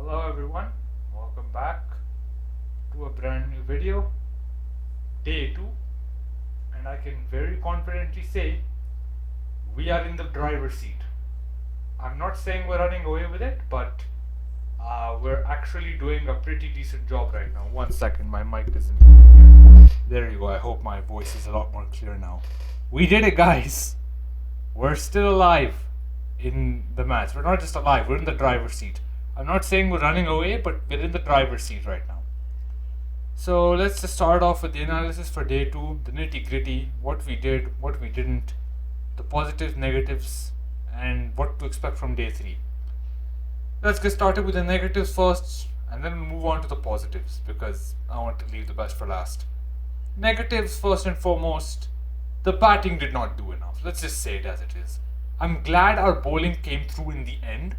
Hello everyone, welcome back to a brand new video, day 2, and I can very confidently say we are in the driver's seat. I'm not saying we're running away with it, but we're actually doing a pretty decent job right now. 1 second, my mic isn't. There you go, I hope my voice is a lot more clear now. We did it, guys! We're still alive in the match. We're not just alive, we're in the driver's seat. I'm not saying we're running away, but we're in the driver's seat right now. So let's just start off with the analysis for day 2, the nitty gritty, what we did, what we didn't, the positives, negatives, and what to expect from day 3. Let's get started with the negatives first, and then we'll move on to the positives, because I want to leave the best for last. Negatives first and foremost, the batting did not do enough. Let's just say it as it is. I'm glad our bowling came through in the end,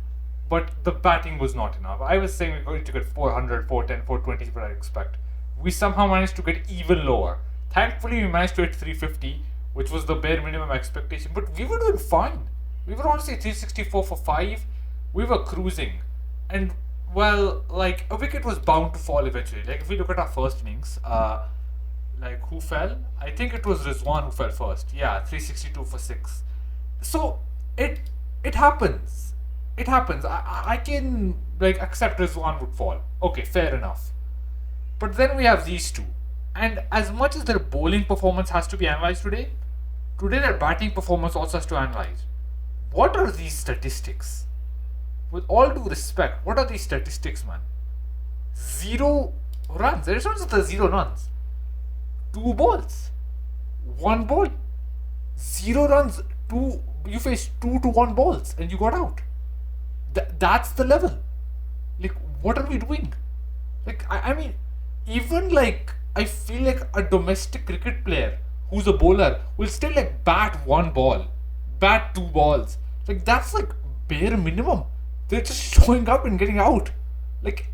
but the batting was not enough. I was saying we're going to get 400, 410, 420 is what I expect. We somehow managed to get even lower. Thankfully, we managed to hit 350, which was the bare minimum expectation, but we were doing fine. We were honestly 364 for 5. We were cruising. And, well, like, a wicket was bound to fall eventually. Like, if we look at our first innings, like, who fell? I think it was Rizwan who fell first. Yeah, 362 for 6. So, it happens. It happens. I can like accept Rizwan would fall. Okay, fair enough. But then we have these two. And as much as their bowling performance has to be analysed today their batting performance also has to analyse. What are these statistics? With all due respect, what are these statistics, man? 0 runs. It's not just the 0 runs. 2 balls. 1 ball. 0 runs. You faced 2 to 1 balls and you got out. That's the level. Like, what are we doing? Like, I mean, even like, I feel like a domestic cricket player who's a bowler will still like bat 1 ball, bat 2 balls. Like, that's like bare minimum. They're just showing up and getting out. Like,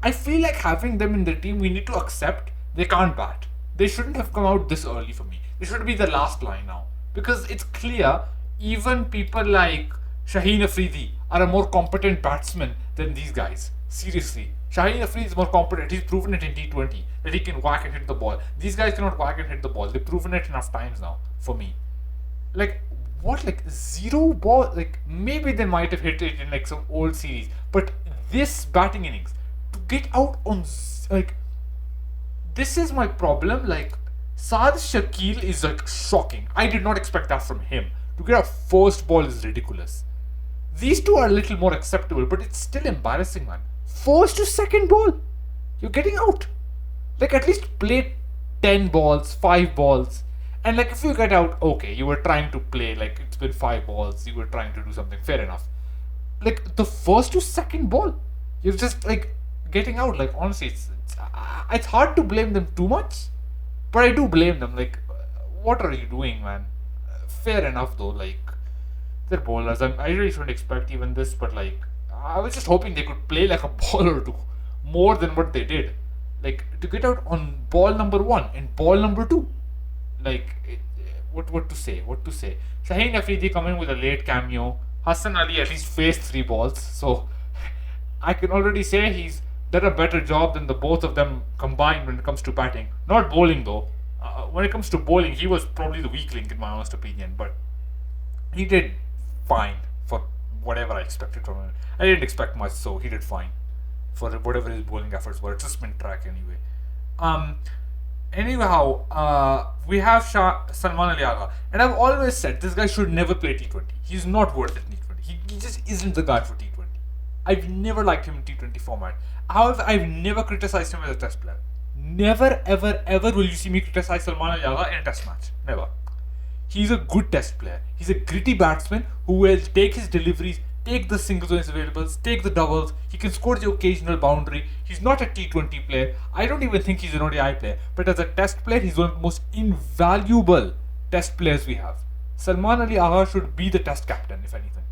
I feel like having them in the team, we need to accept they can't bat. They shouldn't have come out this early for me. They should be the last line now. Because it's clear, even people like Shaheen Afridi are a more competent batsman than these guys. Seriously. Shaheen Afridi is more competent. He's proven it in T20 that he can whack and hit the ball. These guys cannot whack and hit the ball. They've proven it enough times now for me. Like, what? Like, 0 ball? Like, maybe they might have hit it in like some old series. But this batting innings, to get out on, like, this is my problem. Like, Saad Shakil is like shocking. I did not expect that from him. To get a first ball is ridiculous. These two are a little more acceptable, but it's still embarrassing, man. First to second ball, you're getting out. Like, at least play 10 balls, 5 balls. And like, if you get out, okay, you were trying to play, like, it's been 5 balls, you were trying to do something, fair enough. Like, the first to second ball, you're just like getting out. Like, honestly, it's hard to blame them too much, but I do blame them. Like, what are you doing, man? Fair enough though, like, they're bowlers. I really shouldn't expect even this, but like, I was just hoping they could play like a ball or two more than what they did. Like, to get out on ball number 1 and ball number 2. Like, what to say? Shaheen Afridi coming with a late cameo. Hassan Ali at least faced 3 balls, so I can already say he's done a better job than the both of them combined when it comes to batting. Not bowling though. When it comes to bowling, he was probably the weak link in my honest opinion, but he did fine for whatever I expected from him. I didn't expect much, so he did fine for whatever his bowling efforts were. It's just been track anyway. Anyhow, we have Salman Ali Agha, and I've always said this guy should never play T20. He's not worth it in T20. He just isn't the guy for T20. I've never liked him in T20 format. However, I've never criticized him as a test player. Never, ever, ever will you see me criticize Salman Ali Agha in a test match. Never. He's a good test player. He's a gritty batsman who will take his deliveries, take the singles when it's available, take the doubles. He can score the occasional boundary. He's not a T20 player. I don't even think he's an ODI player. But as a test player, he's one of the most invaluable test players we have. Salman Ali Agha should be the test captain, if anything.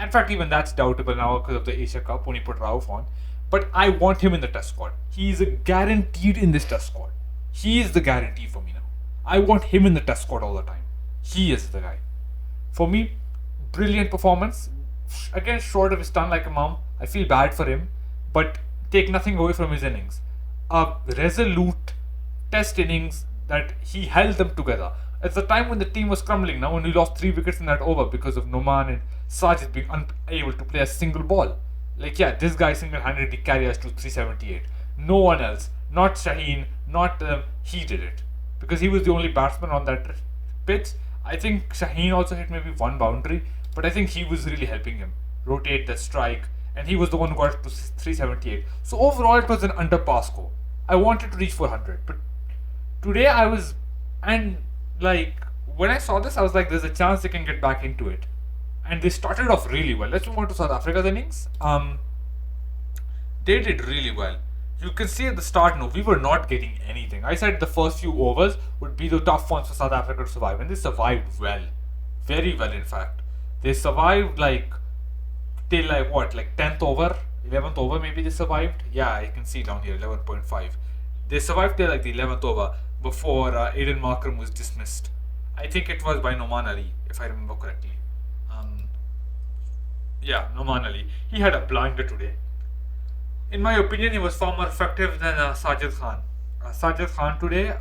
In fact, even that's doubtable now because of the Asia Cup when he put Rauf on. But I want him in the test squad. He is guaranteed in this test squad. He is the guarantee for me now. I want him in the test squad all the time. He is the guy. For me, brilliant performance. Again, short of his stun like a mom. I feel bad for him, but take nothing away from his innings. A resolute test innings that he held them together. At the time when the team was crumbling, now when we lost 3 wickets in that over because of Noman and Sajid being unable to play a single ball. Like, yeah, this guy single-handedly carried us to 378. No one else, not Shaheen, not he did it. Because he was the only batsman on that pitch. I think Shaheen also hit maybe one boundary, but I think he was really helping him rotate the strike, and he was the one who got it to 378. So overall, it was an under par score. I wanted to reach 400, but today I was, and like when I saw this, I was like, there's a chance they can get back into it. And they started off really well. Let's move on to South Africa's innings. They did really well. You can see at the start, no, we were not getting anything. I said the first few overs would be the tough ones for South Africa to survive, and they survived well. Very well, in fact. They survived till what, 10th over? 11th over maybe they survived? Yeah, I can see down here, 11.5. They survived till the 11th over before Aiden Markram was dismissed. I think it was by Noman Ali, if I remember correctly. Yeah, Noman Ali. He had a blinder today. In my opinion, he was far more effective than Sajid Khan. Sajid Khan today,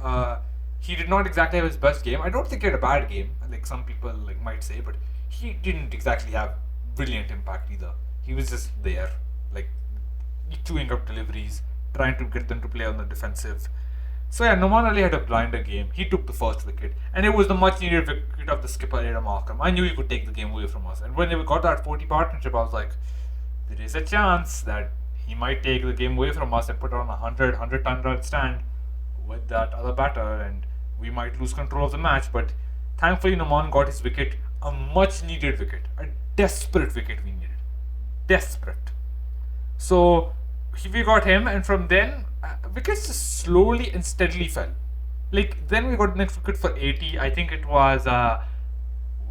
he did not exactly have his best game. I don't think he had a bad game, like some people might say, but he didn't exactly have brilliant impact either. He was just there, chewing up deliveries, trying to get them to play on the defensive. So yeah, Noman Ali had a blinder game. He took the first wicket, and it was the much needed wicket of the skipper Aiden Markram. I knew he could take the game away from us, and when they got that 40 partnership, I was like, there is a chance that he might take the game away from us and put on a 100-ton run stand with that other batter, and we might lose control of the match. But thankfully, Noman got his wicket, a much needed wicket, a desperate wicket we needed. Desperate. So we got him, and from then wickets just slowly and steadily fell. Then we got the next wicket for 80. I think it was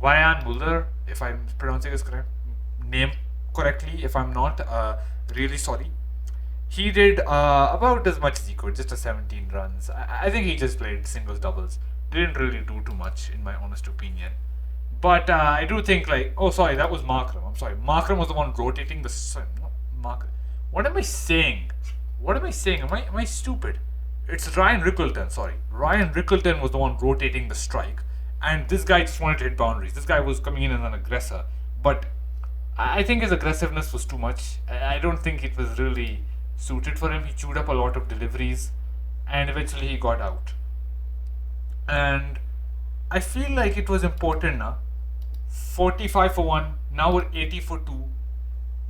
Wayan Mulder, if I'm pronouncing his name correctly. If I'm not, really sorry. He did about as much as he could, just a 17 runs. I think he just played singles, doubles. Didn't really do too much, in my honest opinion. But I do think oh sorry, that was Markram. I'm sorry, Markram was the one rotating the sun. Markram. What am I saying? Am I stupid? It's Ryan Rickleton, sorry. Ryan Rickleton was the one rotating the strike, and this guy just wanted to hit boundaries. This guy was coming in as an aggressor, but I think his aggressiveness was too much. I don't think it was really suited for him. He chewed up a lot of deliveries, and eventually he got out. And I feel like it was important now. 45 for 1, now we're 80 for 2.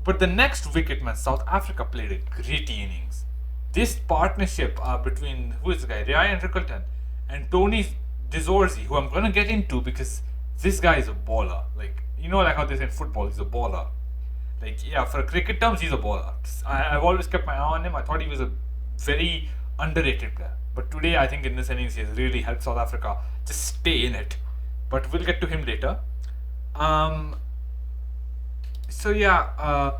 But the next wicket, man, South Africa played a gritty innings. This partnership between, who is the guy, Ryan Rickleton and Tony Dezorzi, who I'm going to get into because this guy is a baller. Like how they say in football, he's a baller. Yeah, for cricket terms, he's a baller. I've always kept my eye on him. I thought he was a very underrated player. But today, I think in this innings, he has really helped South Africa just stay in it. But we'll get to him later. So yeah,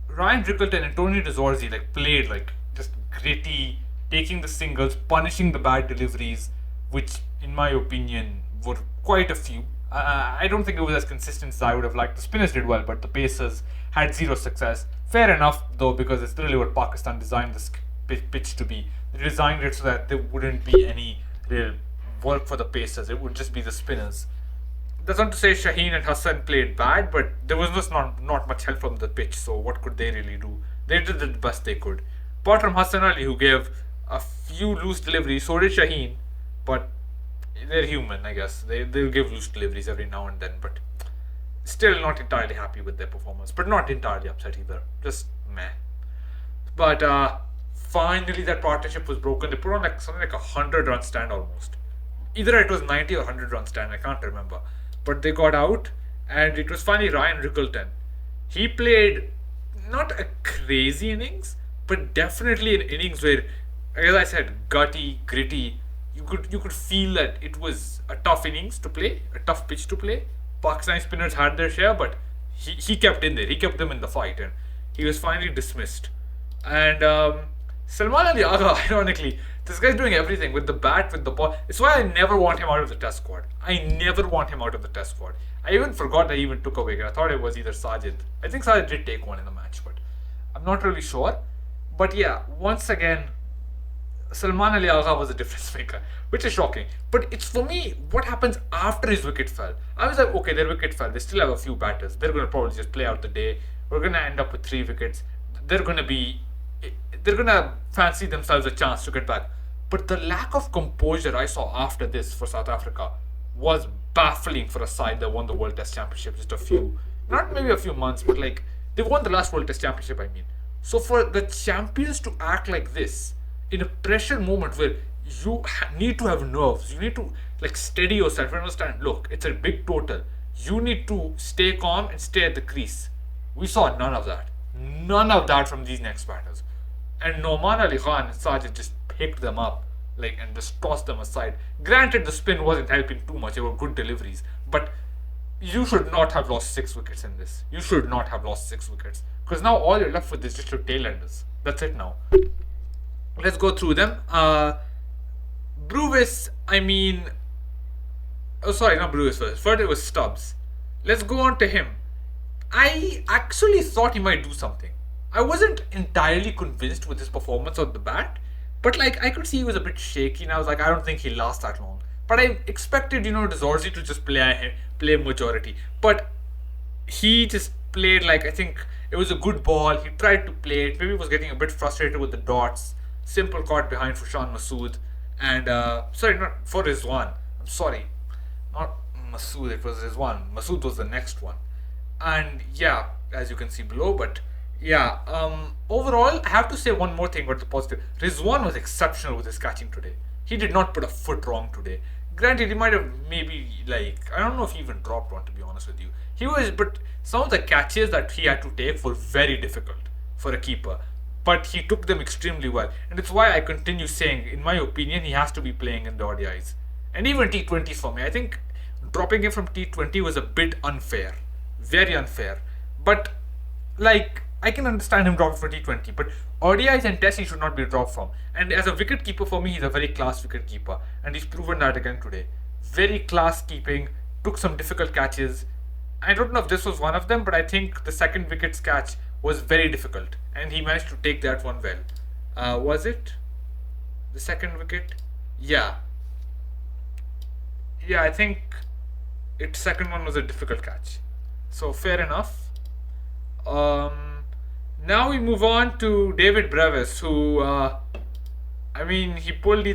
Ryan Rickleton and Tony Dezorzi played just gritty, taking the singles, punishing the bad deliveries, which in my opinion were quite a few. I don't think it was as consistent as I would have liked. The spinners did well, but the pacers had zero success. Fair enough though, because it's really what Pakistan designed this pitch to be. They designed it so that there wouldn't be any real work for the pacers. It would just be the spinners. That's not to say Shaheen and Hassan played bad, but there was just not much help from the pitch, so what could they really do? They did the best they could. Apart from Hassan Ali, who gave a few loose deliveries, so did Shaheen, but they're human, I guess. They'll give loose deliveries every now and then, but still not entirely happy with their performance, but not entirely upset either. Just meh. But finally that partnership was broken. They put on something like a 100-run stand almost. Either it was 90 or 100-run stand, I can't remember. But they got out, and it was finally Ryan Rickleton. He played not a crazy innings, but definitely an innings where, as I said, gutty, gritty. You could feel that it was a tough innings to play, a tough pitch to play. Pakistani spinners had their share, but he kept in there. He kept them in the fight, and he was finally dismissed. And Salman Ali Agha, ironically, This guy's doing everything with the bat, with the ball. It's why I never want him out of the test squad. I never want him out of the test squad. I even forgot that he even took a wicket. I thought it was either Sajid. I think Sajid did take one in the match, but I'm not really sure. But yeah, once again, Salman Ali Agha was a difference maker, which is shocking. But it's, for me, what happens after his wicket fell. I was like, okay, their wicket fell. They still have a few batters. They're going to probably just play out the day. We're going to end up with 3 wickets. They're going to fancy themselves a chance to get back. But the lack of composure I saw after this for South Africa was baffling for a side that won the World Test Championship not maybe a few months, but like, they won the last World Test Championship, I mean. So for the champions to act like this, in a pressure moment where you need to have nerves, you need to like steady yourself and understand, look, it's a big total. You need to stay calm and stay at the crease. We saw none of that. None of that from these next batters. And Noman Ali Khan and Sajid just picked them up and just tossed them aside. Granted, the spin wasn't helping too much. They were good deliveries. But you should not have lost 6 wickets in this. You should not have lost 6 wickets. Because now all you're left with is just your tail-enders. That's it now. Let's go through them. Bruvis, not Bruvis first. First it was Stubbs. Let's go on to him. I actually thought he might do something. I wasn't entirely convinced with his performance on the bat, but I could see he was a bit shaky, and I was like, I don't think he'll last that long. But I expected, Dezorzi to just play majority. But he just played I think it was a good ball. He tried to play it. Maybe he was getting a bit frustrated with the dots. Simple caught behind for Shan Masood. And, not for Rizwan. I'm sorry. Not Masood, it was Rizwan. Masood was the next one. And yeah, as you can see below, but yeah, overall, I have to say one more thing about the positive. Rizwan was exceptional with his catching today. He did not put a foot wrong today. Granted, he might have maybe, I don't know if he even dropped one, to be honest with you. But some of the catches that he had to take were very difficult for a keeper. But he took them extremely well. And it's why I continue saying, in my opinion, he has to be playing in the ODIs. And even T20s for me. I think dropping him from T20 was a bit unfair. Very unfair. But, I can understand him dropping for T20, but ODIs and Tests he should not be dropped from. And as a wicket keeper, for me, he's a very class wicket keeper, and he's proven that again today. Very class keeping, took some difficult catches. I don't know if this was one of them, but I think the second wicket's catch was very difficult, and he managed to take that one well. Was it the second wicket? Yeah. Yeah, I think second one was a difficult catch. So fair enough. Now we move on to David Brevis, who, he pulled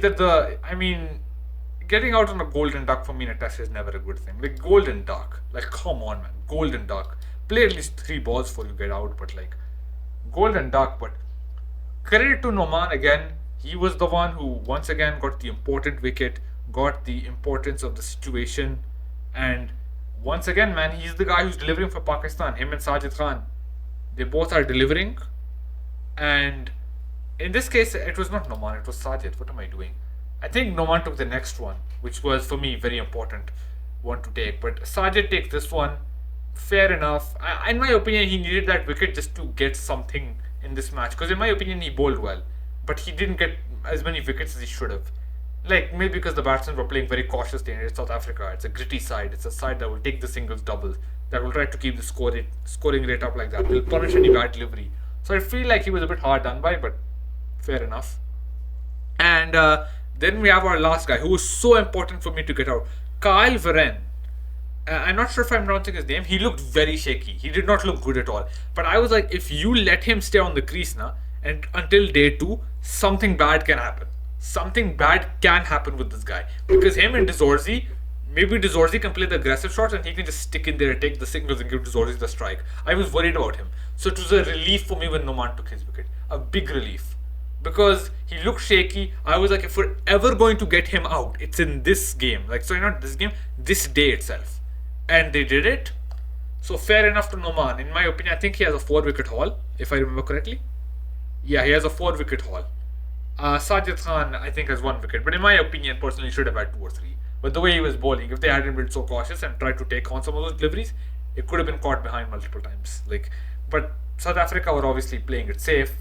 getting out on a golden duck for me in a test is never a good thing. Golden duck. Come on, man. Golden duck. Play at least 3 balls before you get out, but golden duck. But credit to Noman again. He was the one who once again got the important wicket, got the importance of the situation, and once again, man, he's the guy who's delivering for Pakistan. Him and Sajid Khan. They both are delivering. And in this case, it was not Noman, it was Sajid. What am I doing? I think Noman took the next one, which was, for me, very important one to take. But Sajid takes this one. Fair enough. In my opinion, he needed that wicket just to get something in this match. Because in my opinion, he bowled well. But he didn't get as many wickets as he should have. Maybe because the batsmen were playing very cautiously, and it's South Africa. It's a gritty side. It's a side that will take the singles, doubles, that will try to keep the scoring rate up like that. They'll punish any bad delivery. So I feel like he was a bit hard done by, but fair enough. And then we have our last guy, who was so important for me to get out. Kyle Verreynne. I'm not sure if I'm pronouncing his name. He looked very shaky. He did not look good at all. But I was like, if you let him stay on the crease now, and until day 2, something bad can happen. Something bad can happen with this guy. Because him and Dezorzi, maybe Dezorzi can play the aggressive shots and he can just stick in there and take the signals and give Dezorzi the strike. I was worried about him. So it was a relief for me when Noman took his wicket. A big relief. Because he looked shaky. I was like, if we're ever going to get him out, it's in this game. Not this game, this day itself. And they did it. So fair enough to Noman. In my opinion, I think he has a 4-wicket haul, if I remember correctly. Yeah, he has a 4-wicket haul. Sajid Khan, I think, has 1 wicket. But in my opinion, personally, he should have had 2 or 3. But the way he was bowling, if they hadn't been so cautious and tried to take on some of those deliveries, it could have been caught behind multiple times. But South Africa were obviously playing it safe,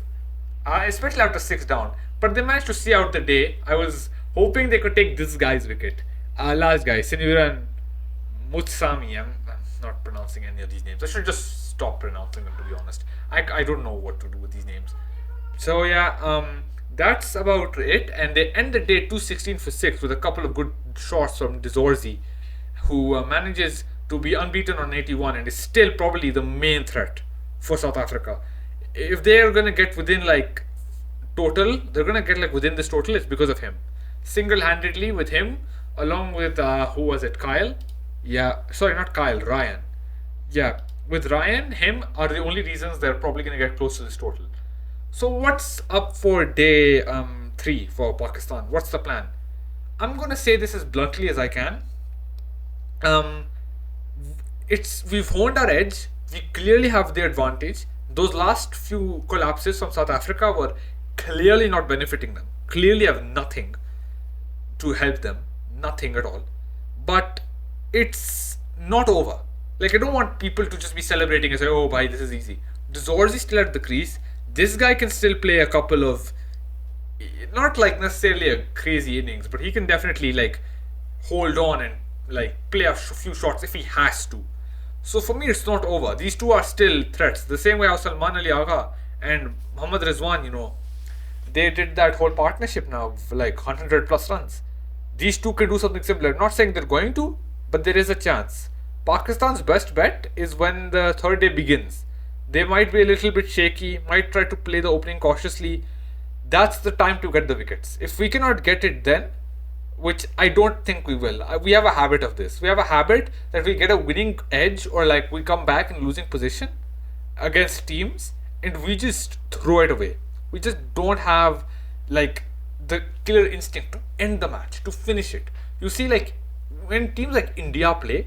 especially after 6 down. but they managed to see out the day. I was hoping they could take this guy's wicket. Last guy, Sinuran Mutsami. I'm not pronouncing any of these names. I should just stop pronouncing them, to be honest. I don't know what to do with these names. So yeah, that's about it. And they end the day 216 for 6 with a couple of good shots from Dizorzi, who manages to be unbeaten on 81 and is still probably the main threat for South Africa. If they are gonna get within like total, they're gonna get like within this total. It's because of him, single-handedly with him, along with who was it? Kyle? Yeah, sorry, not Kyle. Ryan. Yeah, with Ryan, him are the only reasons they're probably gonna get close to this total. So what's up for day 3 for Pakistan? What's the plan? I'm gonna say this as bluntly as I can. We've honed our edge. We clearly have the advantage. Those last few collapses from South Africa were clearly not benefiting them. Clearly have nothing to help them. Nothing at all. But it's not over. Like, I don't want people to just be celebrating and say, oh, bhai, this is easy. Dizorzi still at the crease. This guy can still play a couple of, not like necessarily a crazy innings, but he can definitely like hold on and like play a few shots if he has to. So for me, it's not over. These two are still threats. The same way how Salman Ali Agha and Mohammad Rizwan, they did that whole partnership now of like 100 plus runs. These two can do something similar. I'm not saying they're going to, but there is a chance. Pakistan's best bet is when the third day begins. They might be a little bit shaky, might try to play the opening cautiously. That's the time to get the wickets. If we cannot get it then, which I don't think we will. We have a habit of this. We have a habit that we get a winning edge or like we come back in losing position against teams and we just throw it away. We just don't have like the killer instinct to end the match, to finish it. You see, like when teams like India play,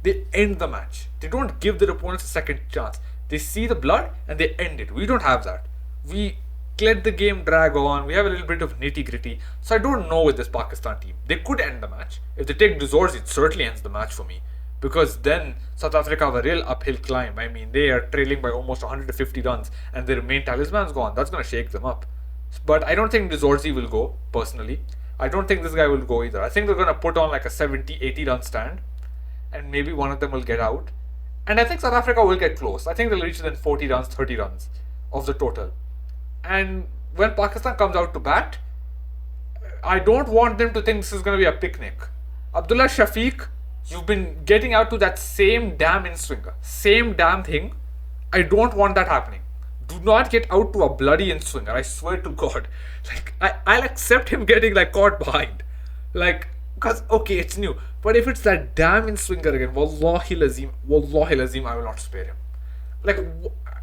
they end the match. They don't give their opponents a second chance. They see the blood and they end it. We don't have that. We let the game drag on. We have a little bit of nitty gritty. So I don't know with this Pakistan team. They could end the match. If they take Dizorzi, it certainly ends the match for me. Because then South Africa have a real uphill climb. I mean, they are trailing by almost 150 runs and their main talisman's gone. That's going to shake them up. But I don't think Dizorzi will go, personally. I don't think this guy will go either. I think they're going to put on like a 70-80 run stand. And maybe one of them will get out. And I think South Africa will get close. I think they'll reach within 40 runs, 30 runs of the total. And when Pakistan comes out to bat, I don't want them to think this is going to be a picnic. Abdullah Shafiq, you've been getting out to that same damn in-swinger. Same damn thing. I don't want that happening. Do not get out to a bloody in-swinger. I swear to God. Like, I'll accept him getting like caught behind. Like, because, okay, it's new. But if it's that damn in-swinger again, Wallahi lazim, I will not spare him. Like,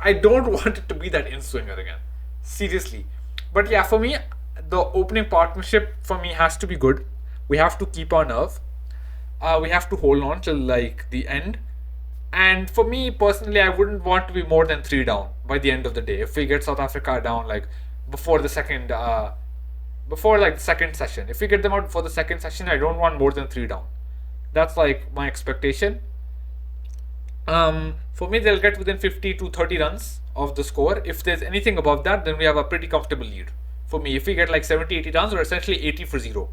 I don't want it to be that in-swinger again. Seriously. But yeah, for me, the opening partnership for me has to be good. We have to keep our nerve. We have to hold on till like the end. And for me personally, I wouldn't want to be more than 3 down by the end of the day. If we get South Africa down like before the second session. If we get them out before the second session, I don't want more than 3 down. That's like my expectation. For me, they'll get within 50 to 30 runs of the score. If there's anything above that, then we have a pretty comfortable lead. For me, if we get like 70-80 runs, or essentially 80 for 0.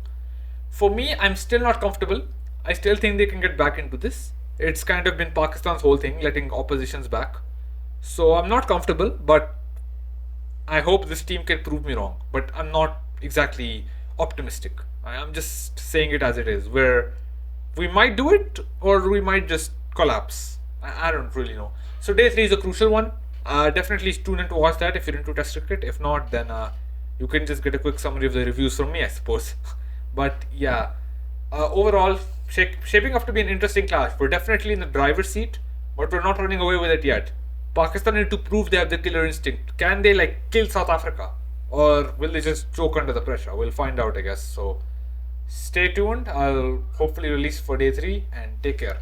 For me, I'm still not comfortable. I still think they can get back into this. It's kind of been Pakistan's whole thing, letting oppositions back. So I'm not comfortable, but I hope this team can prove me wrong. But I'm not exactly optimistic. I'm just saying it as it is, where we might do it or we might just collapse. I don't really know. So day 3 is a crucial one. Definitely tune in to watch that if you're into test cricket. If not, then you can just get a quick summary of the reviews from me, I suppose. But yeah, overall, shaping up to be an interesting clash. We're definitely in the driver's seat, but we're not running away with it yet. Pakistan need to prove they have the killer instinct. Can they like kill South Africa, or will they just choke under the pressure? We'll find out, I guess. So stay tuned. I'll hopefully release for day 3 and take care.